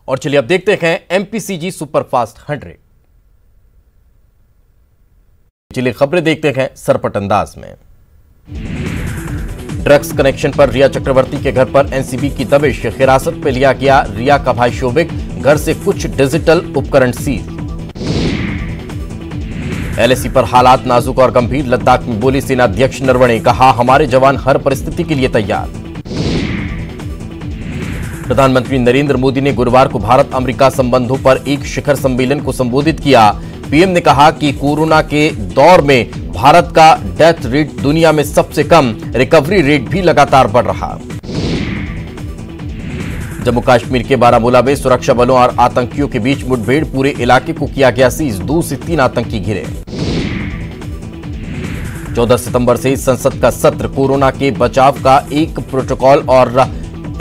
और चलिए अब देखते हैं एमपीसीजी सुपरफास्ट 100। चलिए खबरें देखते हैं सरपट अंदाज में। ड्रग्स कनेक्शन पर रिया चक्रवर्ती के घर पर एनसीबी की दबिश, हिरासत में लिया गया रिया का भाई शोभिक, घर से कुछ डिजिटल उपकरण सीज। एलएसी पर हालात नाजुक और गंभीर, लद्दाख में बोले सेना अध्यक्ष नरवणे, कहा हमारे जवान हर परिस्थिति के लिए तैयार। प्रधानमंत्री नरेंद्र मोदी ने गुरुवार को भारत अमेरिका संबंधों पर एक शिखर सम्मेलन को संबोधित किया। पीएम ने कहा कि कोरोना के दौर में भारत का डेथ रेट दुनिया में सबसे कम, रिकवरी रेट भी लगातार बढ़ रहा। जम्मू कश्मीर के बारामूला में सुरक्षा बलों और आतंकियों के बीच मुठभेड़, पूरे इलाके को किया गया सीज, 2 से 3 आतंकी घिरे। 14 सितंबर से संसद का सत्र, कोरोना के बचाव का एक प्रोटोकॉल और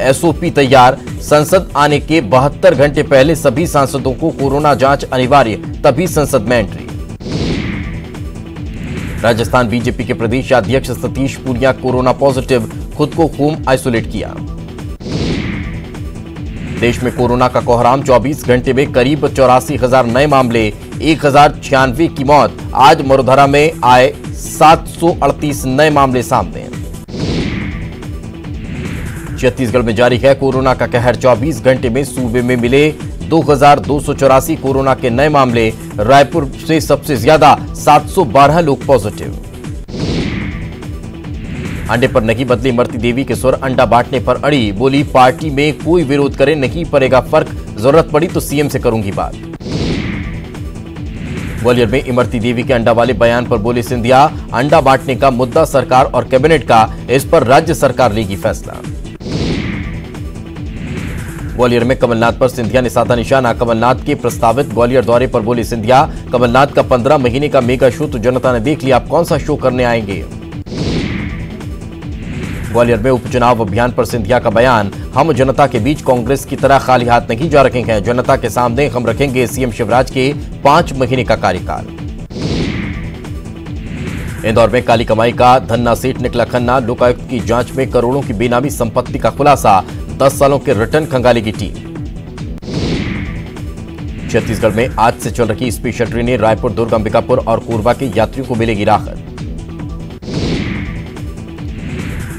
एसओपी तैयार। संसद आने के 72 घंटे पहले सभी सांसदों को कोरोना जांच अनिवार्य, तभी संसद में एंट्री। राजस्थान बीजेपी के प्रदेश अध्यक्ष सतीश पूनिया कोरोना पॉजिटिव, खुद को होम आइसोलेट किया। देश में कोरोना का कोहराम, 24 घंटे में करीब 84,000 नए मामले, 1,096 की मौत। आज मरुधरा में आए 738 नए मामले सामने। छत्तीसगढ़ में जारी है कोरोना का कहर, 24 घंटे में सूबे में मिले 2,284 कोरोना के नए मामले। रायपुर से सबसे ज्यादा 712 लोग पॉजिटिव। अंडे पर नहीं बदली इमरती देवी के सुर, अंडा बांटने पर अड़ी, बोली पार्टी में कोई विरोध करे नहीं पड़ेगा फर्क, जरूरत पड़ी तो सीएम से करूंगी बात। ग्वालियर में इमरती देवी के अंडा वाले बयान पर बोले सिंधिया, अंडा बांटने का मुद्दा सरकार और कैबिनेट का, इस पर राज्य सरकार लेगी फैसला। ग्वालियर में कमलनाथ पर सिंधिया ने साधा निशाना, कमलनाथ के प्रस्तावित ग्वालियर दौरे पर बोले सिंधिया, कमलनाथ का 15 महीने का मेगा शो तो जनता ने देख लिया, आप कौन सा शो करने आएंगे। ग्वालियर में उपचुनाव अभियान पर सिंधिया का बयान, हम जनता के बीच कांग्रेस की तरह खाली हाथ नहीं जा रखे हैं, जनता के सामने हम रखेंगे सीएम शिवराज के 5 महीने का कार्यकाल। इंदौर में काली कमाई का धन्ना सेठ निकला खन्ना, लोकायुक्त की जांच में करोड़ों की बेनामी संपत्ति का खुलासा, 10 सालों के रिटर्न खंगालेगी टीम। छत्तीसगढ़ में आज से चल रही स्पेशल ट्रेनें, रायपुर, दुर्ग, अंबिकापुर और कोरबा के यात्रियों को मिलेगी राहत।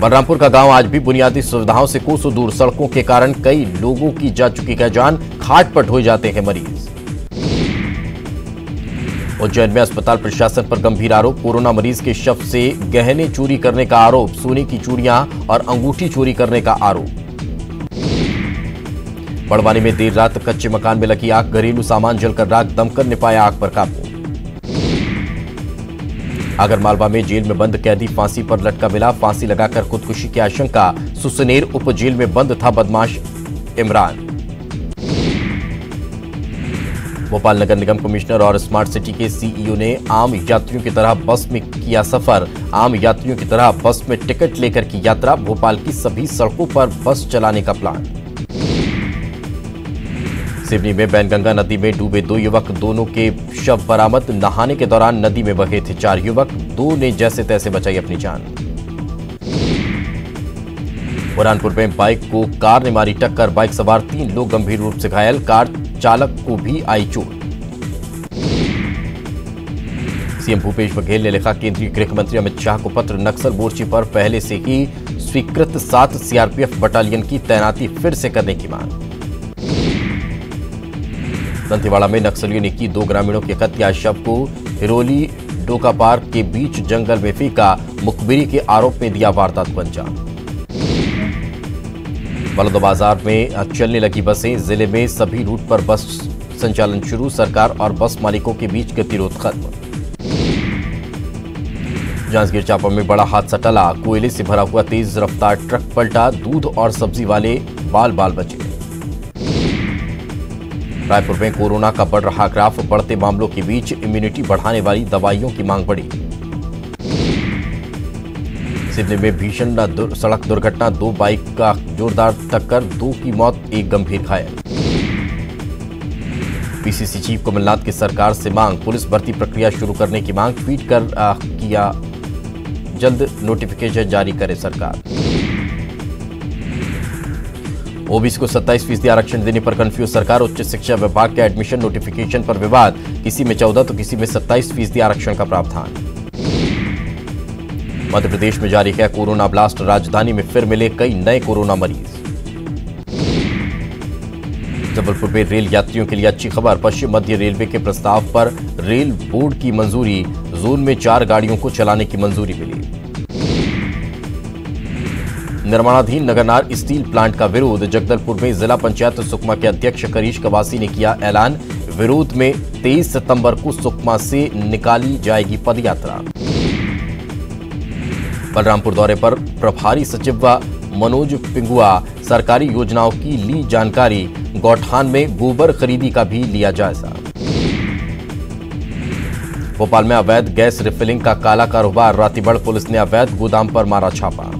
बलरामपुर का गांव आज भी बुनियादी सुविधाओं से कोसों दूर, सड़कों के कारण कई लोगों की जा चुकी है जान, खाट पर ढोए जाते हैं मरीज। उज्जैन में अस्पताल प्रशासन पर गंभीर आरोप, कोरोना मरीज के शव से गहने चोरी करने का आरोप, सोने की चूड़ियां और अंगूठी चोरी करने का आरोप। बड़वानी में देर रात कच्चे मकान में लगी आग, घरेलू सामान जलकर राख, दमकल ने पाया आग पर काबू। आगरमालवा में जेल में बंद कैदी फांसी पर लटका मिला, फांसी लगाकर खुदकुशी की आशंका, सुसनेर उप जेल में बंद था बदमाश इमरान। भोपाल नगर निगम कमिश्नर और स्मार्ट सिटी के सीईओ ने आम यात्रियों की तरह बस में किया सफर, आम यात्रियों की तरह बस में टिकट लेकर की यात्रा, भोपाल की सभी सड़कों पर बस चलाने का प्लान। सिवनी में बैनगंगा नदी में डूबे 2 युवक, दोनों के शव बरामद, नहाने के दौरान नदी में बहे थे 4 युवक, 2 ने जैसे तैसे बचाई अपनी जान। बुरहानपुर में बाइक को कार ने मारी टक्कर, बाइक सवार 3 लोग गंभीर रूप से घायल, कार चालक को भी आई चोट। सीएम भूपेश बघेल ने लिखा, केंद्रीय गृह मंत्री अमित शाह को पत्र, नक्सल मोर्चे पर पहले से ही स्वीकृत 7 सीआरपीएफ बटालियन की तैनाती फिर से करने की मांग। दंतेवाड़ा में नक्सलियों ने की 2 ग्रामीणों की हत्या, शव को हिरोली डोका पार्क के बीच जंगल में फेंका, मुखबिरी के आरोप में दिया वारदात को अंजाम। बलौदाबाजार में चलने लगी बसें, जिले में सभी रूट पर बस संचालन शुरू, सरकार और बस मालिकों के बीच गतिरोध खत्म। जांजगीर चांपा में बड़ा हादसा टला, कोयले से भरा हुआ तेज रफ्तार ट्रक पलटा, दूध और सब्जी वाले बाल बाल बचे। रायपुर में कोरोना का बढ़ रहा ग्राफ, बढ़ते मामलों के बीच इम्यूनिटी बढ़ाने वाली दवाइयों की मांग बढ़ी। सिवनी में भीषण सड़क दुर्घटना, 2 बाइक का जोरदार टक्कर, 2 की मौत, 1 गंभीर घायल। पीसीसी चीफ कमलनाथ की सरकार से मांग, पुलिस भर्ती प्रक्रिया शुरू करने की मांग, ट्वीट कर किया जल्द नोटिफिकेशन जारी करे सरकार। ओबीसी को 27% आरक्षण देने पर कंफ्यूज सरकार। उच्च शिक्षा विभाग के एडमिशन नोटिफिकेशन पर विवाद, किसी में 14 तो किसी में 27% आरक्षण का प्रावधान। मध्य प्रदेश में जारी है कोरोना ब्लास्ट, राजधानी में फिर मिले कई नए कोरोना मरीज। जबलपुर में रेल यात्रियों के लिए अच्छी खबर, पश्चिम मध्य रेलवे के प्रस्ताव पर रेल बोर्ड की मंजूरी, जोन में 4 गाड़ियों को चलाने की मंजूरी मिली। निर्माणाधीन नगरनार स्टील प्लांट का विरोध, जगदलपुर में जिला पंचायत सुकमा के अध्यक्ष करीश कवासी ने किया ऐलान, विरोध में 23 सितंबर को सुकमा से निकाली जाएगी पदयात्रा। बलरामपुर दौरे पर प्रभारी सचिव मनोज पिंगुआ, सरकारी योजनाओं की ली जानकारी, गौठान में गोबर खरीदी का भी लिया जायजा। भोपाल में अवैध गैस रिफिलिंग का काला कारोबार, रातीबड़ पुलिस ने अवैध गोदाम पर मारा छापा।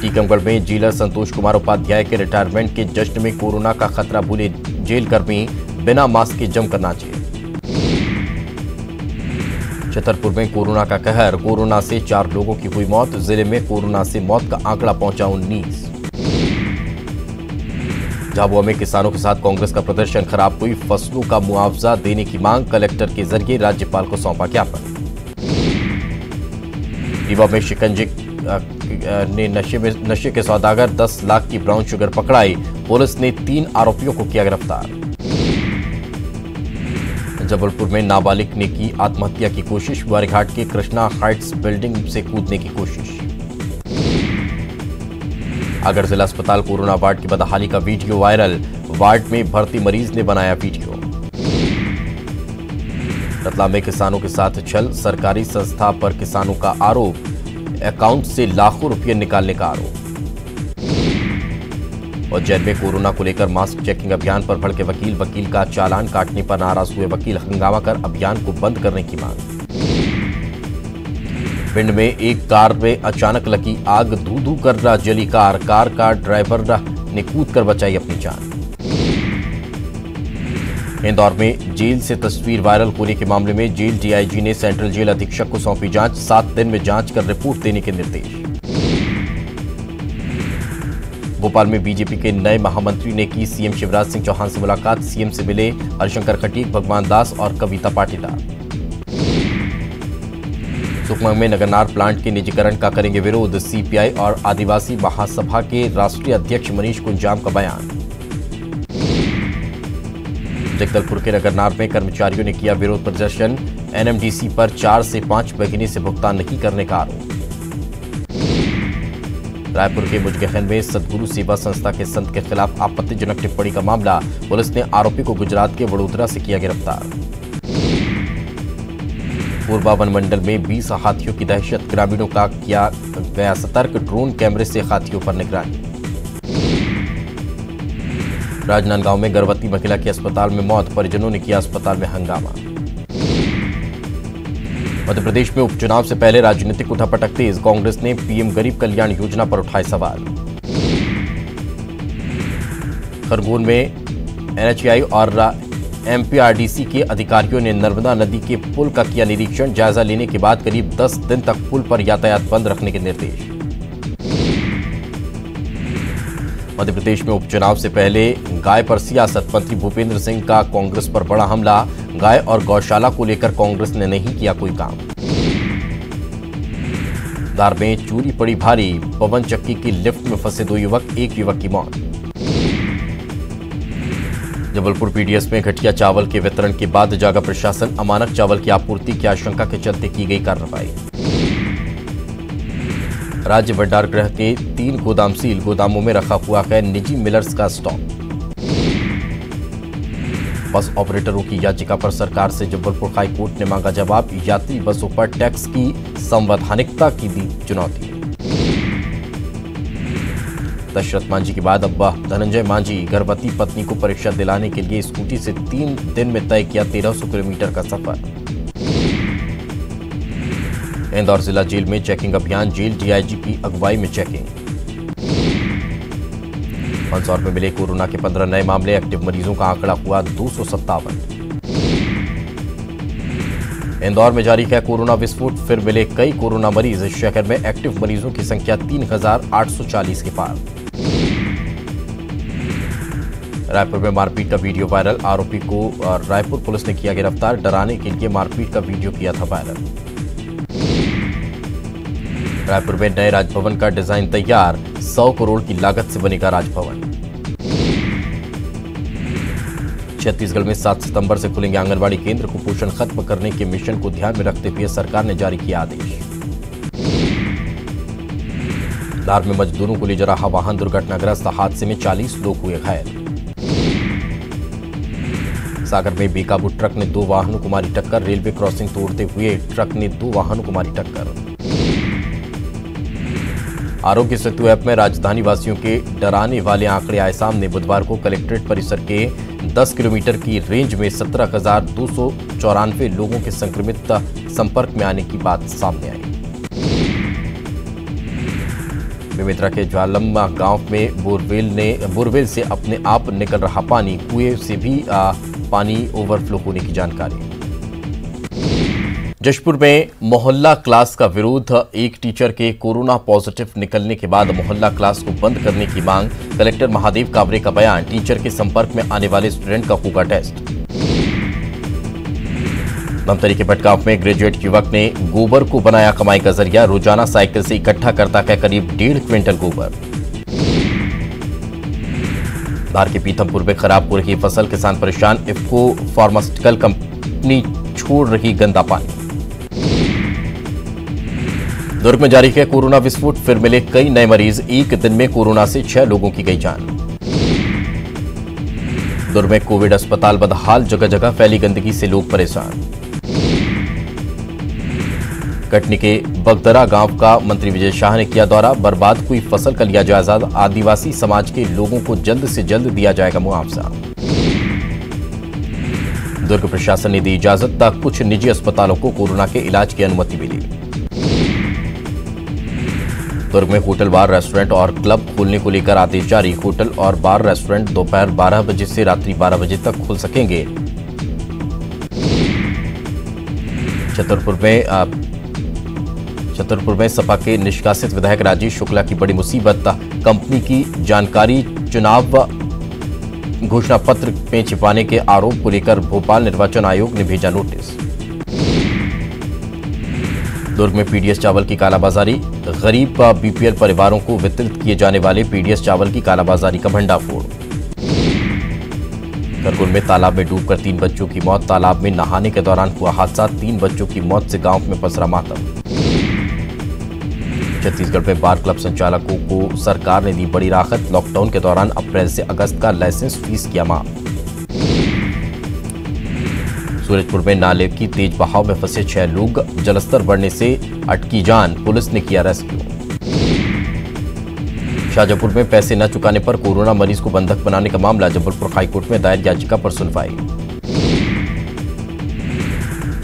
टीकमगढ़ में जेलर संतोष कुमार उपाध्याय के रिटायरमेंट के जश्न में कोरोना का खतरा भूले जेल कर्मी, बिना मास्क के जमकर नाचे। छतरपुर में कोरोना का कहर, कोरोना से 4 लोगों की हुई मौत, जिले में कोरोना से मौत का आंकड़ा पहुंचा 19। झाबुआ में किसानों के साथ कांग्रेस का प्रदर्शन, खराब हुई फसलों का मुआवजा देने की मांग, कलेक्टर के जरिए राज्यपाल को सौंपा ज्ञापन। रीवा में शिकंजे ने नशे के सौदागर 10 लाख की ब्राउन शुगर पकड़ाई, पुलिस ने 3 आरोपियों को किया गिरफ्तार। जबलपुर में नाबालिग ने की आत्महत्या की कोशिश, ग्वारीघाट के कृष्णा हाइट्स बिल्डिंग से कूदने की कोशिश। अगर जिला अस्पताल कोरोना वार्ड की बदहाली का वीडियो वायरल, वार्ड में भर्ती मरीज ने बनाया वीडियो। रतलाम में किसानों के साथ छल, सरकारी संस्था पर किसानों का आरोप, अकाउंट से लाखों रुपये निकालने का आरोप। उज्जैन में कोरोना को लेकर मास्क चेकिंग अभियान पर भड़के वकील, वकील का चालान काटने पर नाराज हुए वकील, हंगामा कर अभियान को बंद करने की मांग। भिंड में एक कार में अचानक लगी आग, धू धू कर जली कार का ड्राइवर ने कूदकर बचाई अपनी जान। इंदौर में जेल से तस्वीर वायरल होने के मामले में जेल डीआईजी ने सेंट्रल जेल अधीक्षक को सौंपी जांच, 7 दिन में जांच कर रिपोर्ट देने के निर्देश। भोपाल में बीजेपी के नए महामंत्री ने की सीएम शिवराज सिंह चौहान से मुलाकात, सीएम से मिले हरिशंकर खटीक, भगवान दास और कविता पाटीदार। सुकमा में नगरनार प्लांट के निजीकरण का करेंगे विरोध, सीपीआई और आदिवासी महासभा के राष्ट्रीय अध्यक्ष मनीष कुंजाम का बयान। जगदलपुर के नगरनार में कर्मचारियों ने किया विरोध प्रदर्शन, एनएमडीसी पर 4 से 5 महीने से भुगतान नहीं करने का आरोप। रायपुर के मुजगहन में सदगुरु सेवा संस्था के संत के खिलाफ आपत्तिजनक टिप्पणी का मामला, पुलिस ने आरोपी को गुजरात के वडोदरा से किया गिरफ्तार। पूर्वा वन मंडल में 20 हाथियों की दहशत, ग्रामीणों का किया गया सतर्क, ड्रोन कैमरे से हाथियों पर निगरानी। राजनांदगांव में गर्भवती महिला की अस्पताल में मौत, परिजनों ने किया अस्पताल में हंगामा। मध्य प्रदेश में उपचुनाव से पहले राजनीतिक उठापटक तेज, कांग्रेस ने पीएम गरीब कल्याण योजना पर उठाए सवाल। खरगोन में एनएचएआई और एमपीआरडीसी के अधिकारियों ने नर्मदा नदी के पुल का किया निरीक्षण, जायजा लेने के बाद करीब 10 दिन तक पुल पर यातायात बंद रखने के निर्देश। मध्य प्रदेश में उपचुनाव से पहले गाय पर सियासत, मंत्री भूपेंद्र सिंह का कांग्रेस पर बड़ा हमला, गाय और गौशाला को लेकर कांग्रेस ने नहीं किया कोई काम। धार में चोरी पड़ी भारी, पवन चक्की की लिफ्ट में फंसे 2 युवक, 1 युवक की मौत। जबलपुर पीडीएस में घटिया चावल के वितरण के बाद जागा प्रशासन, अमानक चावल की आपूर्ति की आशंका के चलते की गई कार्रवाई। राज्य भंडार गृह के 3 गोदाम सील, गोदामों में रखा हुआ है निजी मिलर्स का स्टॉक। बस ऑपरेटरों की याचिका पर सरकार से जबलपुर हाई कोर्ट ने मांगा जवाब, यात्री बसों पर टैक्स की संवैधानिकता की दी चुनौती। दशरथ मांझी के बाद अब धनंजय मांझी, गर्भवती पत्नी को परीक्षा दिलाने के लिए स्कूटी से 3 दिन में तय किया 1300 किलोमीटर का सफर। इंदौर जिला जेल में चेकिंग अभियान, जेल डीआईजी की अगुवाई में चेकिंग। मंदसौर में मिले कोरोना के 15 नए मामले, एक्टिव मरीजों का आंकड़ा हुआ 257। इंदौर में जारी है कोरोना विस्फोट, फिर मिले कई कोरोना मरीज, शहर में एक्टिव मरीजों की संख्या 3840 के पार। रायपुर में मारपीट का वीडियो वायरल, आरोपी को रायपुर पुलिस ने किया गिरफ्तार। डराने के लिए मारपीट का वीडियो किया था वायरल। रायपुर में नए राजभवन का डिजाइन तैयार, 100 करोड़ की लागत से बनेगा राजभवन। छत्तीसगढ़ में 7 सितंबर से खुलेंगे आंगनबाड़ी केंद्र। कुपोषण खत्म करने के मिशन को ध्यान में रखते हुए सरकार ने जारी किया आदेश। धार में मजदूरों को ले जा रहा वाहन दुर्घटनाग्रस्त, हादसे में 40 लोग हुए घायल। सागर में बेकाबू ट्रक ने 2 वाहनों को मारी टक्कर, रेलवे क्रॉसिंग तोड़ते हुए ट्रक ने 2 वाहनों को मारी टक्कर। आरोग्य सेतु ऐप में राजधानी वासियों के डराने वाले आंकड़े आए सामने। बुधवार को कलेक्ट्रेट परिसर के 10 किलोमीटर की रेंज में 17,294 लोगों के संक्रमित संपर्क में आने की बात सामने आई। बेमेतरा के ज्वालम्मा गांव में बोरवेल से अपने आप निकल रहा पानी, कुएं से भी पानी ओवरफ्लो होने की जानकारी। जशपुर में मोहल्ला क्लास का विरोध, एक टीचर के कोरोना पॉजिटिव निकलने के बाद मोहल्ला क्लास को बंद करने की मांग। कलेक्टर महादेव कावरे का बयान, टीचर के संपर्क में आने वाले स्टूडेंट का होगा टेस्ट। धमतरी के भटगांव में ग्रेजुएट युवक ने गोबर को बनाया कमाई का जरिया, रोजाना साइकिल से इकट्ठा करता है करीब 1.5 क्विंटल गोबर। धार के पीथमपुर में खराब हो रही फसल, किसान परेशान, इफ्को फार्मास्यूटिकल कंपनी छोड़ रही गंदा पानी। दुर्ग में जारी है कोरोना विस्फोट, फिर मिले कई नए मरीज, एक दिन में कोरोना से 6 लोगों की गई जान। दुर्ग में कोविड अस्पताल बदहाल, जगह जगह फैली गंदगी से लोग परेशान। कटनी के बगदरा गांव का मंत्री विजय शाह ने किया दौरा, बर्बाद हुई फसल का लिया जायजा, आदिवासी समाज के लोगों को जल्द से जल्द दिया जाएगा मुआवजा। दुर्ग प्रशासन ने दी इजाजत, तक कुछ निजी अस्पतालों को कोरोना के इलाज की अनुमति मिली। दुर्ग में होटल, बार, रेस्टोरेंट और क्लब खोलने को लेकर आदेश जारी। होटल और बार, रेस्टोरेंट दोपहर 12 बजे से रात्रि 12 बजे तक खुल सकेंगे। छतरपुर में सपा के निष्कासित विधायक राजेश शुक्ला की बड़ी मुसीबत, कंपनी की जानकारी चुनाव घोषणा पत्र में छिपाने के आरोप को लेकर भोपाल निर्वाचन आयोग ने भेजा नोटिस। दुर्ग में पीडीएस चावल की कालाबाजारी, गरीब बीपीएल परिवारों को वितरित किए जाने वाले पीडीएस चावल की कालाबाजारी का भंडाफोड़। खरगोन में तालाब में डूबकर 3 बच्चों की मौत, तालाब में नहाने के दौरान हुआ हादसा, 3 बच्चों की मौत से गांव में पसरा मातम। छत्तीसगढ़ में बार क्लब संचालकों को सरकार ने दी बड़ी राहत, लॉकडाउन के दौरान अप्रैल से अगस्त का लाइसेंस फीस किया माफ। सूरजपुर में नाले की तेज बहाव में फंसे 6 लोग, जलस्तर बढ़ने से अटकी जान, पुलिस ने किया रेस्क्यू। शाहजहांपुर में पैसे न चुकाने पर कोरोना मरीज को बंधक बनाने का मामला, जबलपुर हाईकोर्ट में दायर याचिका पर सुनवाई।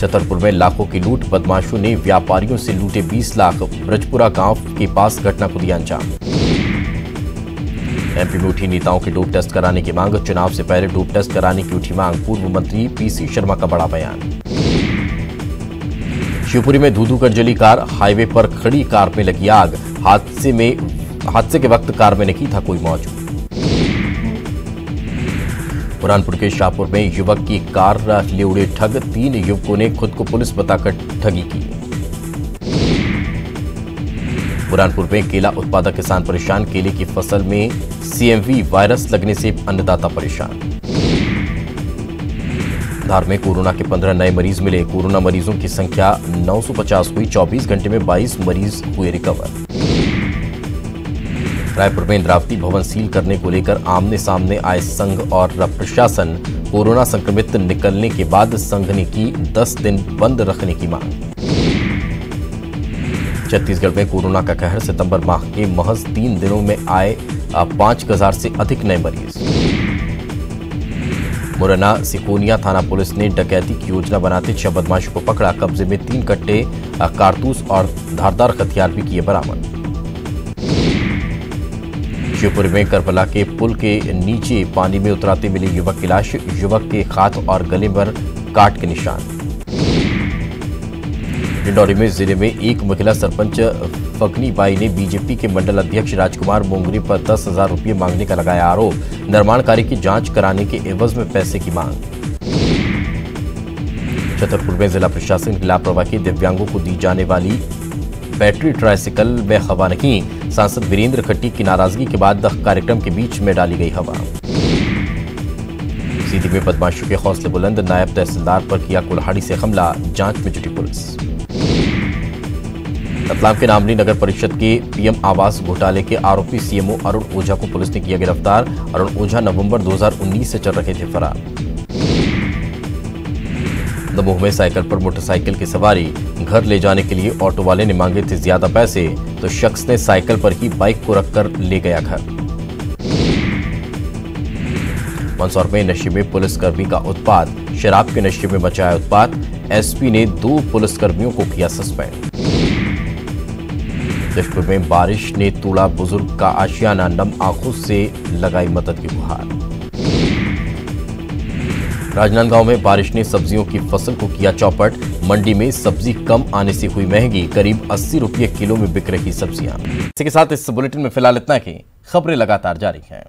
छतरपुर में लाखों की लूट, बदमाशों ने व्यापारियों से लूटे 20 लाख, ब्रजपुरा गांव के पास घटना को दिया अंजाम। एमपी में उठी नेताओं के डोप टेस्ट कराने की मांग, चुनाव से पहले डोप टेस्ट कराने की उठी मांग, पूर्व मंत्री पीसी शर्मा का बड़ा बयान। शिवपुरी में धू-धू कर जली कार, हाईवे पर खड़ी कार में लगी आग, हादसे के वक्त कार में नहीं था कोई मौजूद। बुरहानपुर के शाहपुर में युवक की कार ले उड़े ठग, 3 युवकों ने खुद को पुलिस बताकर ठगी की। बुरहानपुर में केला उत्पादक किसान परेशान, केले की फसल में सीएमवी वायरस लगने से अन्नदाता परेशान। धार में कोरोना के 15 नए मरीज मिले, कोरोना मरीजों की संख्या 950 हुई, 24 घंटे में 22 मरीज हुए रिकवर। रायपुर में इंद्रावती भवन सील करने को लेकर आमने सामने आए संघ और प्रशासन, कोरोना संक्रमित निकलने के बाद संघ ने की 10 दिन बंद रखने की मांग। छत्तीसगढ़ में कोरोना का कहर, सितंबर माह के महज 3 दिनों में आए 5,000 से अधिक नए मरीज। मुरैना सिकोनिया थाना पुलिस ने डकैती की योजना बनाते 6 बदमाशों को पकड़ा, कब्जे में 3 कट्टे कारतूस और धारदार हथियार भी किए बरामद। शिवपुरी में करबला के पुल के नीचे पानी में उतराते मिली युवक की लाश, युवक के हाथ और गले पर काट के निशान। डिंडौरी में जिले में एक महिला सरपंच फगनी बाई ने बीजेपी के मंडल अध्यक्ष राजकुमार मोंगरे पर 10,000 रुपये मांगने का लगाया आरोप। निर्माण कार्य की जांच कराने के एवज में पैसे की मांग। छतरपुर में जिला प्रशासन की लापरवाही, दिव्यांगों को दी जाने वाली बैटरी ट्राइसिकल में हवा नहीं। सांसद वीरेंद्र खट्टी की नाराजगी के बाद कार्यक्रम के बीच में डाली गई हवा। सीधी में बदमाशों के हौसले बुलंद, नायब तहसीलदार पर किया कुल्हाड़ी से हमला, जांच में जुटी पुलिस। रतलाम के नामली नगर परिषद के पीएम आवास घोटाले के आरोपी सीएमओ अरुण ओझा को पुलिस ने किया गिरफ्तार। अरुण ओझा नवंबर 2019 से चल रहे थे फरार। दमोह में साइकिल पर मोटरसाइकिल की सवारी, घर ले जाने के लिए ऑटो वाले ने मांगे थे ज्यादा पैसे, तो शख्स ने साइकिल पर ही बाइक को रखकर ले गया घर। मंदसौर में नशे में पुलिसकर्मी का उत्पात, शराब के नशे में मचाया उत्पात। एसपी ने 2 पुलिसकर्मियों को किया सस्पेंड। जशपुर में बारिश ने तोड़ा बुजुर्ग का आशियाना, नम आंखों से लगाई मदद की गुहार। राजनांदगांव में बारिश ने सब्जियों की फसल को किया चौपट। मंडी में सब्जी कम आने से हुई महंगी, करीब 80 रुपये किलो में बिक रही सब्जियां। इसी के साथ इस बुलेटिन में फिलहाल इतना ही। खबरें लगातार जारी हैं।